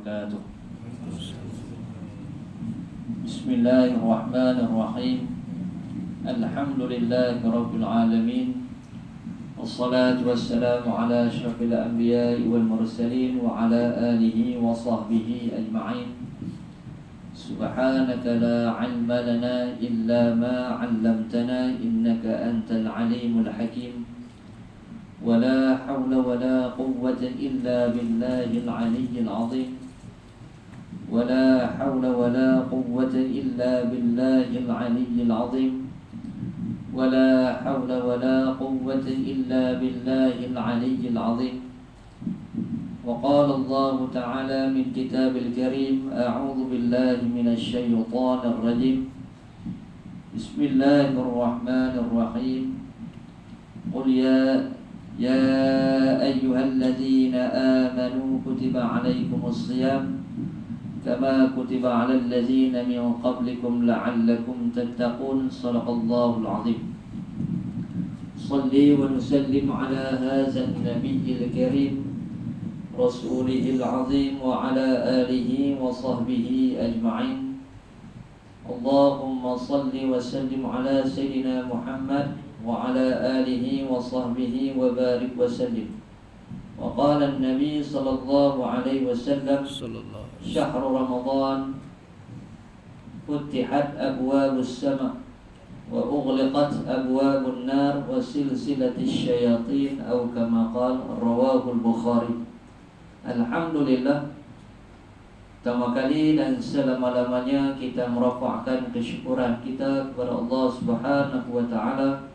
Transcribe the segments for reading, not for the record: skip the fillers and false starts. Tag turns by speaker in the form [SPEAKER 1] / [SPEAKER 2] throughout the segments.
[SPEAKER 1] wabarakatuh. Bismillahirrahmanirrahim. Alhamdulillahi rabbil alamin. Wassalatu wassalamu ala asyrafil anbiya'i wal mursalin wa ala alihi wa sahbihi ajma'in. Subhanaka la ilma lana illa ma 'allamtana innaka antal alimul hakim. ولا حول ولا قوة إلا بالله العلي العظيم ولا حول ولا قوة إلا بالله العلي العظيم ولا حول ولا قوة إلا بالله العلي العظيم وقال الله تعالى من كتاب الكريم أعوذ بالله من الشيطان الرجيم بسم الله الرحمن الرحيم قل يا أيها الذين آمنوا كتب عليكم الصيام كما كتب على الذين من قبلكم لعلكم تتقون صدق الله العظيم صلي ونسلم على هذا النبي الكريم رسوله العظيم وعلى آله وصحبه أجمعين اللهم صل وسلم على سيدنا محمد وعلى آله وصحبه وبارك وسلم وقال النبي صلى الله عليه وسلم شهر رمضان فتحت أبواب السماء وأغلقت أبواب النار وسلسلة الشياطين أو كما قال رواه البخاري. Alhamdulillah, pertama kali dan selama-lamanya kita merafa'kan kesyukuran kita kepada Allah Subhanahu wa taala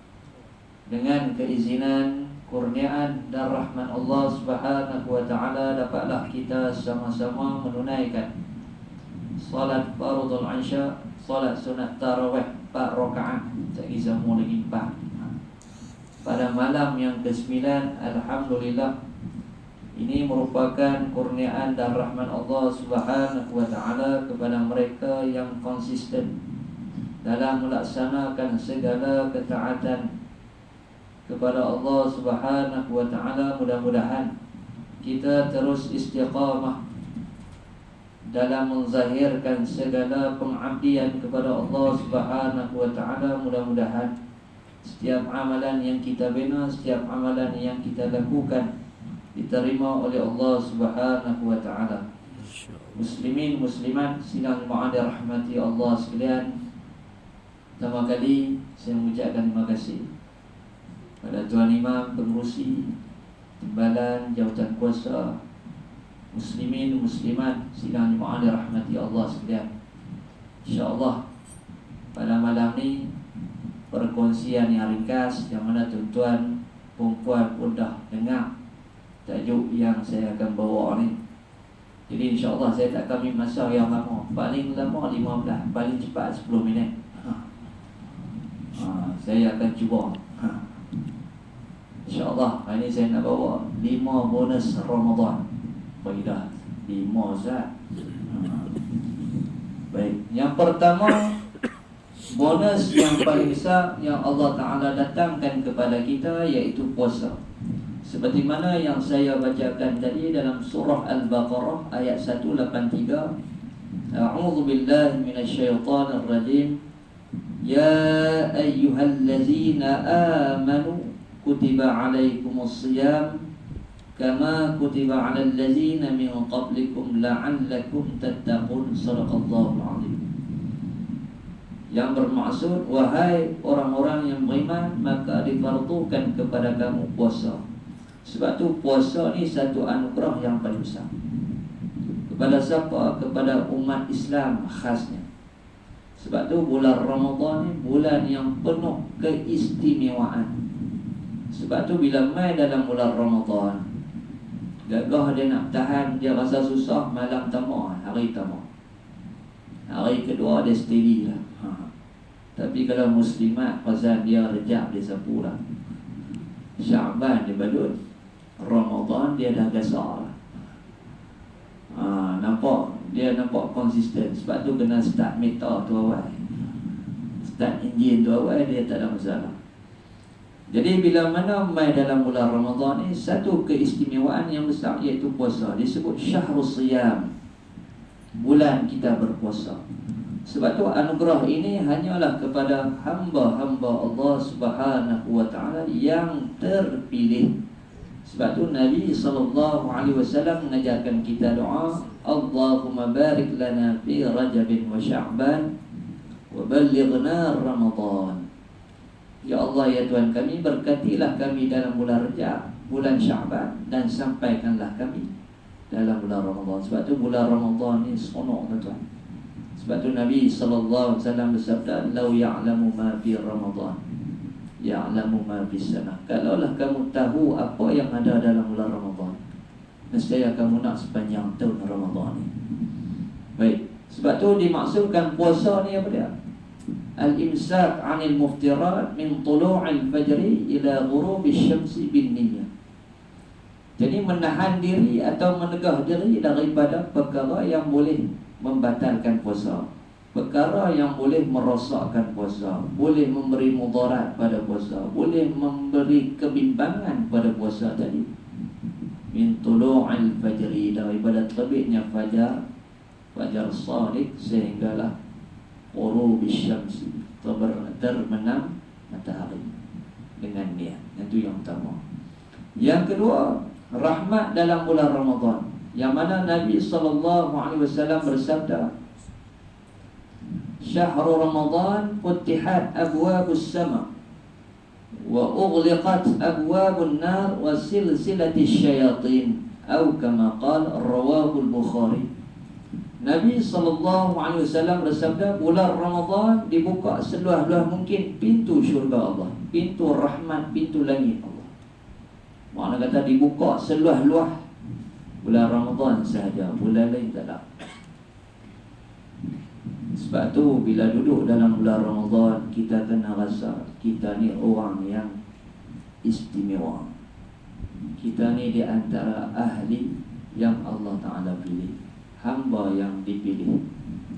[SPEAKER 1] dengan keizinan, kurniaan dan rahmat Allah Subhanahu wa taala dapatlah kita sama-sama menunaikan salat fardhu al-isya, salat sunat tarawih 4 rakaat, tak kisah mau lagi 4. Pada malam yang ke-9, alhamdulillah, ini merupakan kurniaan dan rahmat Allah Subhanahu wa taala kepada mereka yang konsisten dalam melaksanakan segala ketaatan kepada Allah Subhanahu wa taala. Mudah-mudahan kita terus istiqamah dalam menzahirkan segala pengabdian kepada Allah Subhanahu wa taala. Mudah-mudahan setiap amalan yang kita bina, setiap amalan yang kita lakukan diterima oleh Allah Subhanahu wa taala. Muslimin muslimat sidang ma'ada rahmati Allah sekalian, pertama kali saya mengucapkan terima kasih pada Tuan Imam Pengerusi Timbalan Jawatan Kuasa, muslimin muslimat sidang ma'ada rahmati Allah sekalian. InsyaAllah pada malam ni perkongsian yang ringkas yang mana tuan-tuan perempuan pun dah dengar tajuk yang saya akan bawa ni. Jadi insyaAllah saya tak akan ambil masa yang lama. Paling lama 15, paling cepat 10 minit. Saya akan cuba. InsyaAllah hari ni saya nak bawa 5 bonus Ramadan. Faidah 5 Ustaz. Baik, yang pertama, bonus yang paling besar yang Allah Ta'ala datangkan kepada kita iaitu puasa. Seperti mana yang saya bacakan tadi dalam surah Al-Baqarah ayat 183. A'udzu billahi minasyaitonir rajim. Ya ayyuhallazina amanu kutiba 'alaikumus shiyam kama kutiba 'alal ladzina min qablikum la'allakum tattaqun. Shadaqallahul 'azim. Yang bermaksud, wahai orang-orang yang beriman, maka difardukan kepada kamu puasa. Sebab tu puasa ni satu anugerah yang paling besar. Kepada siapa? Kepada umat Islam khasnya. Sebab tu bulan Ramadan ni bulan yang penuh keistimewaan. Sebab tu bila mai dalam bulan Ramadan, gagah dia nak tahan, dia rasa susah, malam tamak, hari tamak. Hari kedua dia steady lah. Tapi kalau muslimat, pasal dia rejab, dia sapu lah. Syaban dia badut, Ramadan dia dah gasar lah. Nampak, dia nampak konsisten. Sebab tu kena start meter tu awal, start enjin tu awal, dia tak ada masalah. Jadi bila mana mai dalam bulan Ramadan ni, satu keistimewaan yang besar iaitu puasa. Disebut syahrus siyam. bulan kita berpuasa. Sebab tu anugerah ini hanyalah kepada hamba-hamba Allah Subhanahu wa taala yang terpilih. Sebab tu Nabi SAW mengajarkan kita doa, Allahumma barik lana fi Rajab wa Sya'ban wa ballighna Ramadan. Ya Allah, ya Tuhan kami, berkatilah kami dalam bulan Rajab, bulan Sya'ban, dan sampaikanlah kami dalam bulan Ramadan. Sebab tu bulan Ramadan ni seronok, tuan. Sebab tu Nabi SAW bersabda, "Lau ya'lamu ma fi Ramadan, ya'lamu ma fi sanah." Kalaulah kamu tahu apa yang ada dalam bulan Ramadan, nescaya kamu nak sepanjang tahun Ramadan ni. Baik, sebab tu dimaksudkan puasa ni apa dia? Al-imsak 'anil muftirat min tulu'il fajri ila ghurubi syamsi bin niyyah. Jadi menahan diri atau menegah diri daripada perkara yang boleh membatalkan puasa, perkara yang boleh merosakkan puasa, boleh memberi mudarat pada puasa, boleh memberi kebimbangan pada puasa tadi. Min tulu'il fajri, daripada terbitnya fajar, fajar shadiq, sehinggalah ghurubis syamsi, terbenam matahari dengan niat. Itu yang pertama. Yang kedua, rahmat dalam bulan Ramadan, yang mana Nabi SAW bersabda, "Syahrul Ramadan futihat abwabus sama wa ughliqat abwabun nar wa silsilatis syayatin." Atau kama qala, rawahu al-Bukhari. Nabi SAW bersabda, bulan Ramadan dibuka seluas-luas mungkin pintu syurga Allah, pintu rahmat, pintu langit Allah. Makna kata dibuka seluas-luas bulan Ramadan sahaja, bulan lain tak ada. Sebab tu bila duduk dalam bulan Ramadan, kita kena rasa kita ni orang yang istimewa. Kita ni di antara ahli yang Allah Ta'ala pilih, hamba yang dipilih.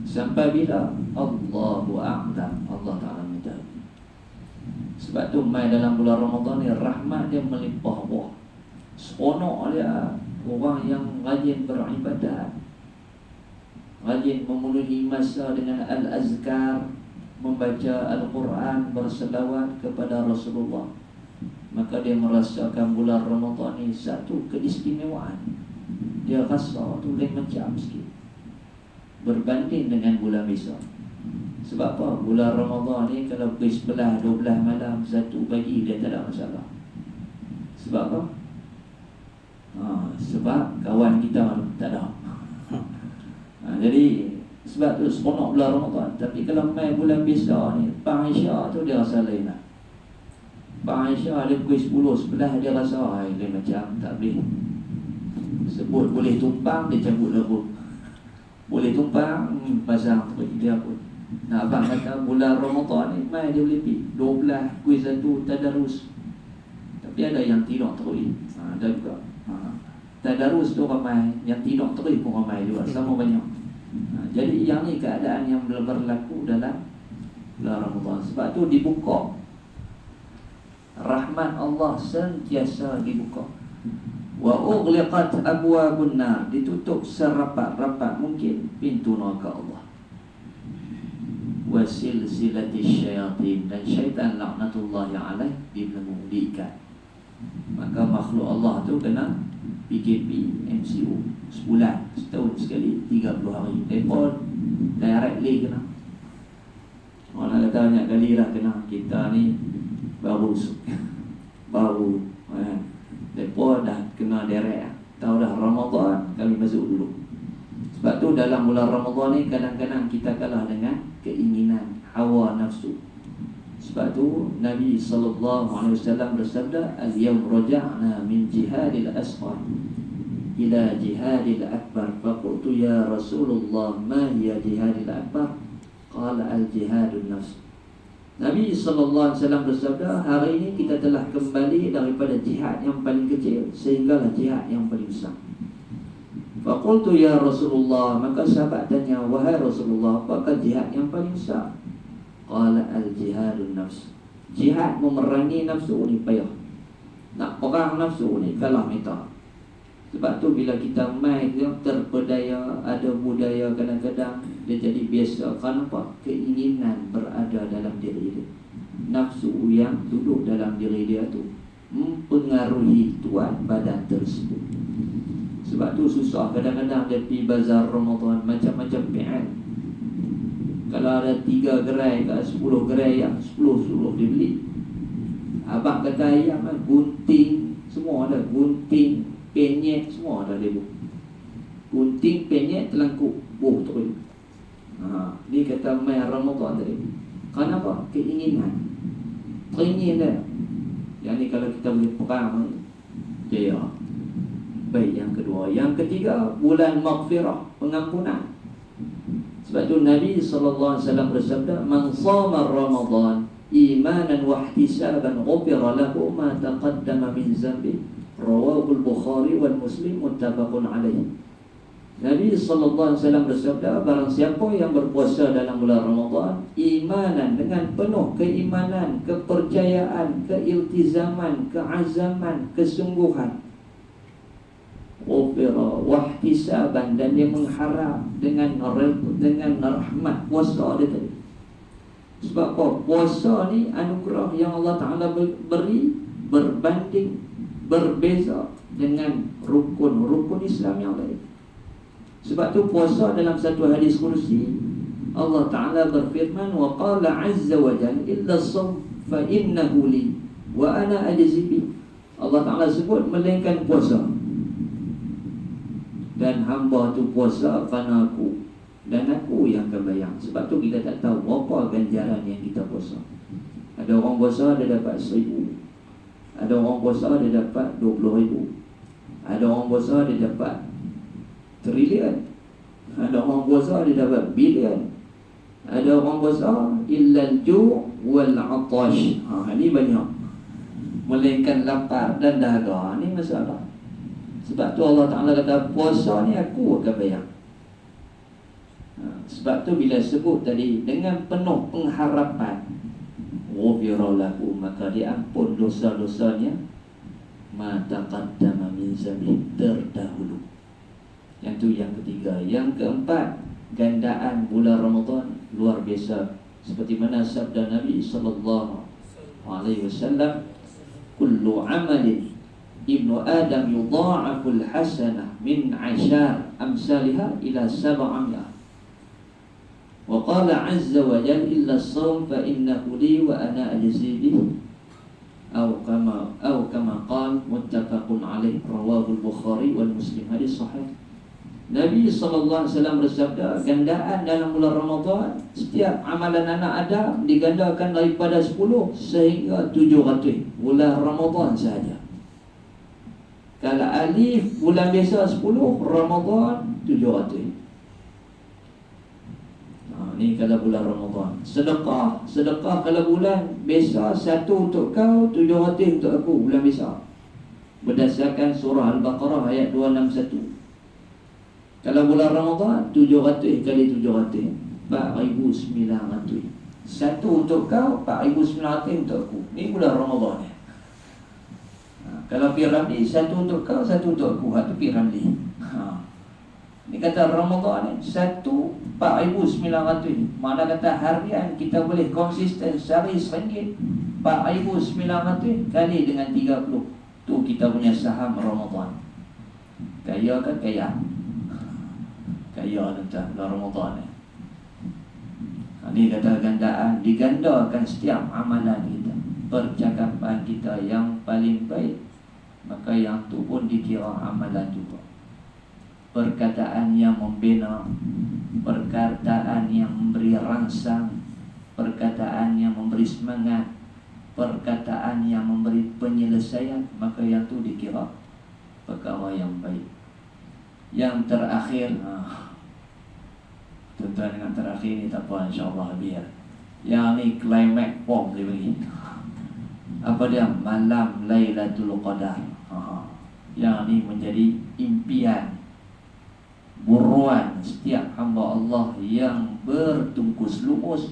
[SPEAKER 1] Sampai bila? Allahu a'lam, Allah Ta'ala minta. Sebab tu mai dalam bulan Ramadan ni rahmat dia melimpah ruah. Seronok dia orang yang rajin beribadat, rajin memenuhi masa dengan al-azkar, membaca Al-Quran, berselawat kepada Rasulullah. Maka dia merasakan bulan Ramadan ni satu keistimewaan. Dia rasa tu lain macam sikit berbanding dengan bulan biasa. Sebab apa? Bulan Ramadan ni kalau pukul 11, 12 malam, 1 pagi, dia tak ada masalah. Sebab apa? Sebab kawan kita tak ada. Jadi sebab tu seronok bulan Ramadan. Tapi kalau main bulan biasa ni, Pak Aisyah tu dia rasa lain lah. Pak Aisyah dia pukul 10, 11 dia rasa lain macam tak boleh. Sebut boleh tumpang, dia cabut lagu. Boleh tumpang, pasang dia pun. Nak abang kata bulan Ramadan ni main dia boleh pergi 12, kuis 1, tadarus. Tapi ada yang tidak terus. Ada juga. Tadarus tu ramai, yang tidak terus pun ramai juga, sama banyak. Jadi yang ni keadaan yang berlaku dalam bulan Ramadan. Sebab tu dibuka, rahmat Allah sentiasa dibuka. Wa ughliqat abwabun nar, ditutup serapat-rapat mungkin pintu neraka Allah. Wa silsilatis syayatin, dan syaitan laknatullahi alaih dibelenggu, diikat. Maka makhluk Allah tu kena PKP, MCO sebulan, setahun sekali, 30 hari. Mereka directly kena. Orang kata banyak kali lah kena. Kita ni baru mereka dah kena direct. Tahu dah Ramadan kami masuk dulu. Sebab tu dalam bulan Ramadan ni kadang-kadang kita kalah dengan keinginan hawa nafsu. Sebab tu Nabi SAW bersabda, "Al-yawm raja'na min jihadil asghar ila jihadil akbar." Faqultu ya Rasulullah, ma hiya jihadil akbar? Qala al-jihadun nafs. Nabi SAW bersabda, hari ini kita telah kembali daripada jihad yang paling kecil sehinggalah jihad yang paling besar. Faqultu ya Rasulullah, maka sahabat tanya, wahai Rasulullah, apakah jihad yang paling besar? Qala al-jihadun nafs. Jihad memerangi nafsu ni payah. Nak perang nafsu ni kalah minta. Sebab tu bila kita main terpedaya, ada budaya kadang biasa. Kenapa? Keinginan berada dalam diri dia. Nafsu yang duduk dalam diri dia tu mempengaruhi tuan badan tersebut. Sebab tu susah. Kadang-kadang dia pergi bazar Ramadan, macam-macam PN. Kalau ada 3 gerai ke 10 gerai, yang 10 dia beli. Abang kata ayam kan, gunting semua ada. Gunting, penyet semua ada dia. Gunting, penyet, telangkup terus. Dia kata main Ramadan tadi. Kenapa? Keinginan. Teringin dia. Yang ni kalau kita boleh perang, jaya. Baik, yang kedua. Yang ketiga, bulan maghfirah, pengampunan. Sebab tu Nabi SAW bersabda, "Man shama Ramadan imanan wa ihtisaban ghufira lahu ma taqaddama min dhanbi." Rawahu al-Bukhari wal Muslim, muttafaqun alaih. Nabi SAW bersabda, barang siapa yang berpuasa dalam bulan Ramadan imanan, dengan penuh keimanan, kepercayaan, keiltizaman, keazaman, kesungguhan, ghufira wahtisaban, dan dia mengharap dengan rahmat puasa dia tadi. Sebab apa? Puasa ni anugerah yang Allah Ta'ala beri, berbanding, berbeza dengan rukun Islam yang lain. Sebab tu puasa dalam satu hadis kursi, Allah Ta'ala berfirman, wa qala azza wa jalla illa as-sawm fa innahu li wa ana ajzi bi. Allah Ta'ala sebut melainkan puasa, dan hamba tu puasa kerana aku, dan aku yang akan bayar. Sebab tu kita tak tahu berapa ganjaran yang kita puasa. Ada orang puasa dia dapat 1,000, ada orang puasa dia dapat 20,000, ada orang puasa dia dapat trilion, ada orang puasa dia dapat bilion, ada orang puasa illal ju' wal 'atash. Ini banyak, melainkan lapar dan dahaga. Ini masalah. Sebab tu Allah Ta'ala kata puasa ni aku akan bayar. Sebab tu bila sebut tadi dengan penuh pengharapan, ghufira lahu, maka diampun dosa-dosanya, ma taqaddama min zambi, terdahulu. Yang tu yang ketiga. Yang keempat, gandaan bulan Ramadan luar biasa. Seperti mana sabda Nabi SAW, kullu amalin ibnu Adam yudha'aful hasanah min 'ashar amsalha ila 700. Wa qala 'azza wa jalla illa as-sawm fa innahu li wa ana ajzi bihi. Atau kama qala, muttafaqun alaih, rawahu al-Bukhari wal Muslim. Hadis sahih. Nabi SAW bersabda, gandaan dalam bulan Ramadan, setiap amalan anak Adam digandakan daripada 10 sehingga 700. Bulan Ramadan sahaja. Kalau alif bulan biasa 10, Ramadan 700. Ni kalau bulan Ramadan. Sedekah kalau bulan biasa 1 untuk kau, 700 untuk aku, bulan biasa. Berdasarkan surah Al-Baqarah ayat 261. Kalau bulan Ramadan 700 kali 700, 4,900. 1 untuk kau, 4,900 untuk aku. Ni bulan Ramadan ni. Kalau piramli, 1 untuk kau, 1 untuk aku. Itu piramli. Ni kata Ramadan ni 1, 4,900. Mana kata harian kita boleh konsisten sehari RM1, 4,900 kali dengan 30. Tu kita punya saham Ramadan. Kaya kan kaya? Kaya tentang bulan Ramadan ni. Ini kata gandaan, digandakan setiap amalan kita, percakapan kita yang paling baik, maka yang tu pun dikira amalan juga. Perkataan yang membina, perkataan yang memberi rangsang, perkataan yang memberi semangat, perkataan yang memberi penyelesaian, maka yang tu dikira perkara yang baik. Yang terakhir, tuan-tuan dengan terakhir ni tak apa, insyaAllah biar. Yang ni climax form dia bagi. Apa dia? Malam Lailatul Qadar. Yang ni menjadi impian, buruan setiap hamba Allah yang bertungkus lumus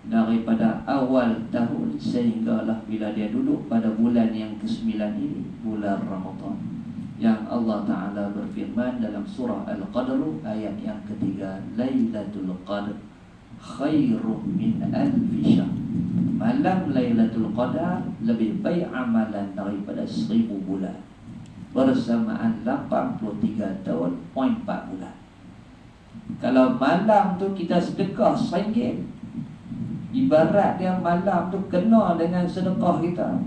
[SPEAKER 1] daripada awal tahun sehinggalah bila dia duduk pada bulan yang ke-9 ini, bulan Ramadan. yang Allah Ta'ala berfirman dalam surah Al-Qadr ayat yang ketiga, Lailatul Qadr khairum min alfi syahr. Malam Lailatul Qadar lebih baik amalan daripada 1000 bulan. Bersamaan 83 tahun 4 bulan. Kalau malam tu kita sedekah RM1, ibarat dia malam tu kena dengan sedekah kita,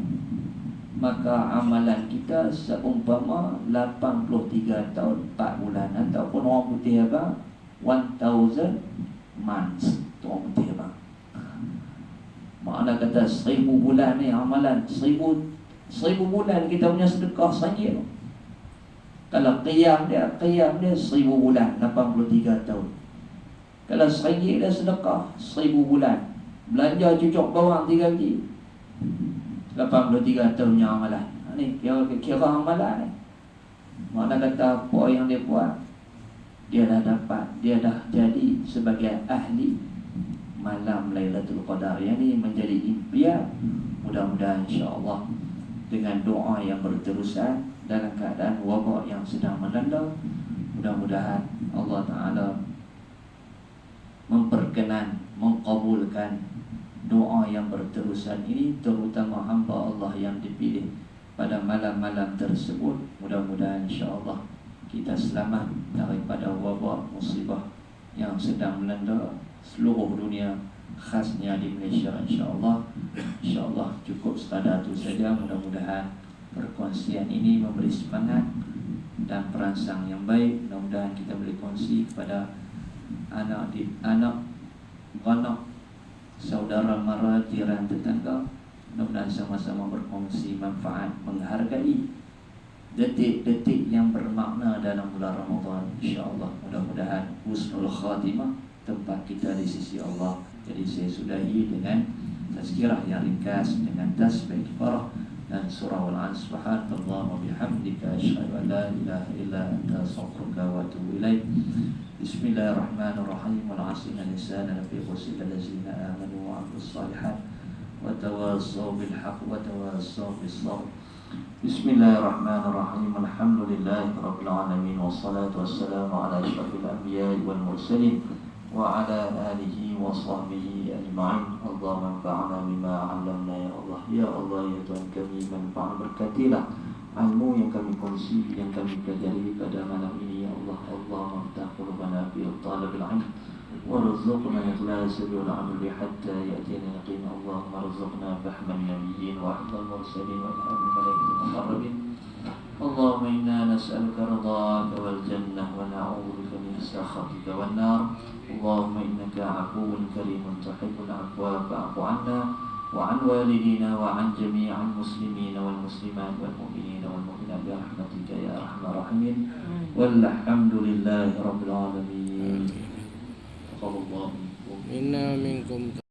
[SPEAKER 1] maka amalan kita seumpama 83 tahun 4 bulan. Ataupun orang putih apa, 1000 months. Tu orang putih apa, makna kata 1000 bulan ni amalan 1000 bulan kita punya sedekah RM1. Kalau qiyam dia 1000 bulan 83 tahun. Kalau RM1 dia sedekah 1000 bulan. Belanja cucuk bawang 3 biji 83 tahunnya amalan. Ni kira amalan ni. Makna kata apa yang dia buat, dia dah dapat, dia dah jadi sebagai ahli malam Lailatul Qadar. Yang ni menjadi impian. Mudah-mudahan insya-Allah dengan doa yang berterusan dalam keadaan wabak yang sedang melanda, mudah-mudahan Allah Ta'ala memperkenan, mengkabulkan doa yang berterusan ini, terutama hamba Allah yang dipilih pada malam-malam tersebut. Mudah-mudahan insya-Allah kita selamat daripada wabak musibah yang sedang melanda seluruh dunia, khasnya di Malaysia. insya-Allah cukup sekadar itu saja. Mudah-mudahan perkongsian ini memberi semangat dan perangsang yang baik. Mudah-mudahan kita boleh kongsi kepada anak, anak, saudara mara, jiran, tetangga. Mudah-mudahan sama-sama berkongsi manfaat, menghargai detik-detik yang bermakna dalam bulan Ramadan. InsyaAllah mudah-mudahan husnul khatimah tempat kita di sisi Allah. Jadi saya sudahi dengan tazkirah yang ringkas dengan tasbih kifarah dan surah Al-An. Subhanallah wa bihamdika asyhadu an la ilaha illa anta astaghfiruka wa atubu ilaik. Bismillahirrahmanirrahim. Wal 'asri innal insana lafi khusr illa allazina amanu wa 'amilus shalihat wa tawassaw bil haqq wa tawassaw bis sabr. Bismillahirrahmanirrahim. Alhamdulillahi rabbil alamin wassalatu wassalamu ala asyrafil anbiya'i wal mursalin wa ala alihi wa sahbihi ajma'in. Allahumma anfa'na bima 'allamna ya Allah. Ya Allah, ya Tuhan kami, manfaat berkatilah ilmu yang kami kongsi, yang kami pelajari pada malam ini ya Allah. Allahumma ftah qulubana fi talabil 'ilm warzuqna ikhlasa bil 'amali hatta ya'tina yaqin. Allahumma rzuqna fahman nabiyyin wa hifdhal mursalin wa ilhamil malaikatil muqarrabin. Allahumma inna nas'aluka ridhaka wal jannah wa na'udzu bika min sakhatika wan nar. Allahumma innaka 'afuwwun karimun tuhibbul 'afwa fa'fu 'anna wa 'an walidina wa 'an jami'il muslimina wal muslimat wal mu'minina wal mu'minat bi rahmatika ya arhamar rahimin. Walhamdulillahi rabbil alamin. Taqabbalallahu minkum.
[SPEAKER 2] Minna minkum.